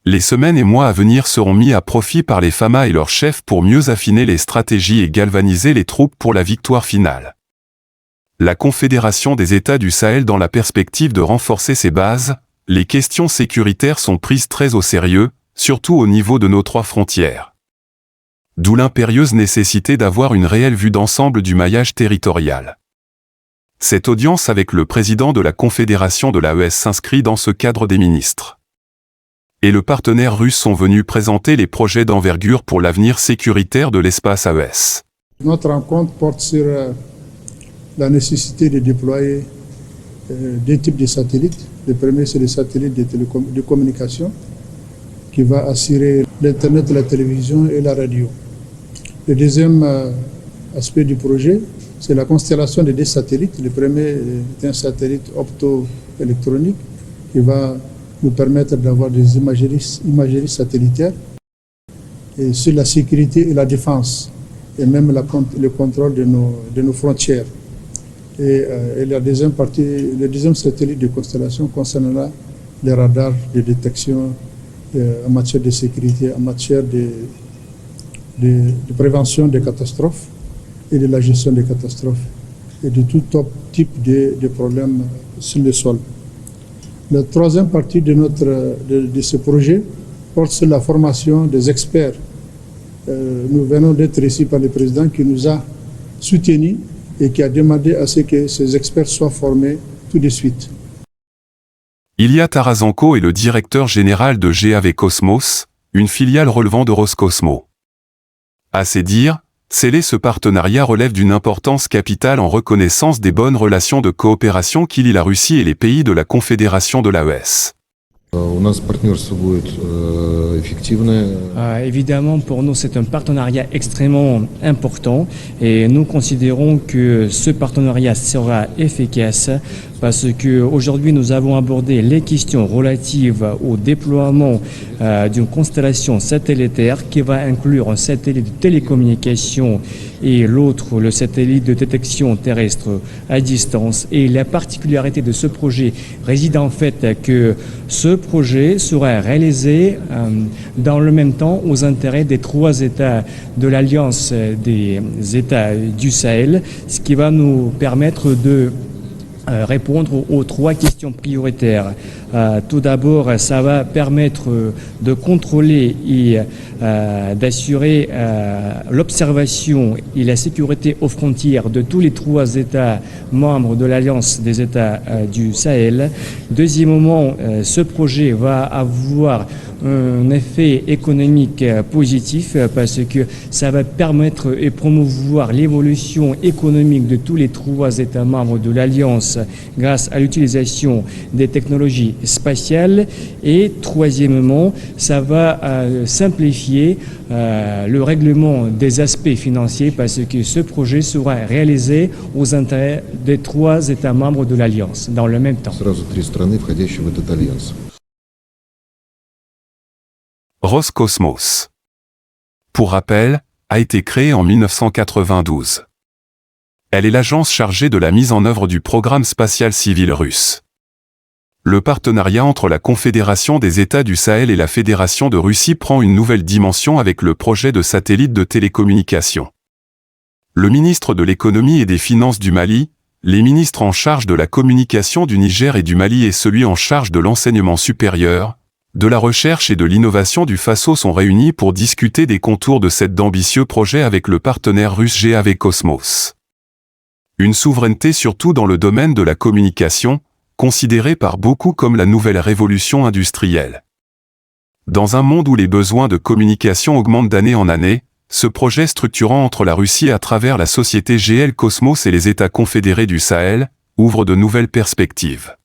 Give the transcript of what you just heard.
Les semaines et mois à venir seront mis à profit par les FAMA et leurs chefs pour mieux affiner les stratégies et galvaniser les troupes pour la victoire finale. La Confédération des États du Sahel dans la perspective de renforcer ses bases, les questions sécuritaires sont prises très au sérieux, surtout au niveau de nos 3 frontières. D'où l'impérieuse nécessité d'avoir une réelle vue d'ensemble du maillage territorial. Cette audience avec le président de la Confédération de l'AES s'inscrit dans ce cadre des ministres. Et le partenaire russe sont venus présenter les projets d'envergure pour l'avenir sécuritaire de l'espace AES. Notre rencontre porte sur la nécessité de déployer 2 types de satellites. Le premier, c'est le satellite de communication qui va assurer l'Internet, la télévision et la radio. Le deuxième aspect du projet, c'est la constellation de 2 satellites. Le premier est un satellite optoélectronique qui va nous permettre d'avoir des imageries satellitaires et sur la sécurité et la défense et même le contrôle de nos frontières. Et la deuxième partie, le deuxième satellite de constellation concernera les radars de détection en matière de sécurité, en matière de prévention des catastrophes et de la gestion des catastrophes et de tout type de problèmes sur le sol. La troisième partie de ce projet porte sur la formation des experts. Nous venons d'être reçus par le président qui nous a soutenus et qui a demandé à ce que ces experts soient formés tout de suite. Ilya Tarazenko est le directeur général de GAV Cosmos, une filiale relevant de Roscosmos. À ses dires, sceller ce partenariat relève d'une importance capitale en reconnaissance des bonnes relations de coopération qui lient la Russie et les pays de la Confédération de l'AES. Évidemment, pour nous, c'est un partenariat extrêmement important et nous considérons que ce partenariat sera efficace parce qu'aujourd'hui, nous avons abordé les questions relatives au déploiement d'une constellation satellitaire qui va inclure un satellite de télécommunication et l'autre, le satellite de détection terrestre à distance. Et la particularité de ce projet réside en fait que ce projet sera réalisé dans le même temps aux intérêts des 3 États de l'Alliance des États du Sahel, ce qui va nous permettre de répondre aux 3 questions prioritaires. Tout d'abord, ça va permettre de contrôler et d'assurer l'observation et la sécurité aux frontières de tous les 3 États membres de l'Alliance des États du Sahel. Deuxièmement, ce projet va avoir un effet économique positif parce que ça va permettre et promouvoir l'évolution économique de tous les 3 États membres de l'Alliance grâce à l'utilisation des technologies spatiales. Et troisièmement, ça va simplifier le règlement des aspects financiers parce que ce projet sera réalisé aux intérêts des 3 États membres de l'Alliance dans le même temps. Roscosmos, pour rappel, a été créée en 1992. Elle est l'agence chargée de la mise en œuvre du programme spatial civil russe. Le partenariat entre la Confédération des États du Sahel et la Fédération de Russie prend une nouvelle dimension avec le projet de satellite de télécommunication. Le ministre de l'économie et des finances du Mali, les ministres en charge de la communication du Niger et du Mali et celui en charge de l'enseignement supérieur, de la recherche et de l'innovation du Faso sont réunis pour discuter des contours de cet ambitieux projet avec le partenaire russe GAV Cosmos. Une souveraineté surtout dans le domaine de la communication, considérée par beaucoup comme la nouvelle révolution industrielle. Dans un monde où les besoins de communication augmentent d'année en année, ce projet structurant entre la Russie à travers la société GL Cosmos et les États confédérés du Sahel ouvre de nouvelles perspectives.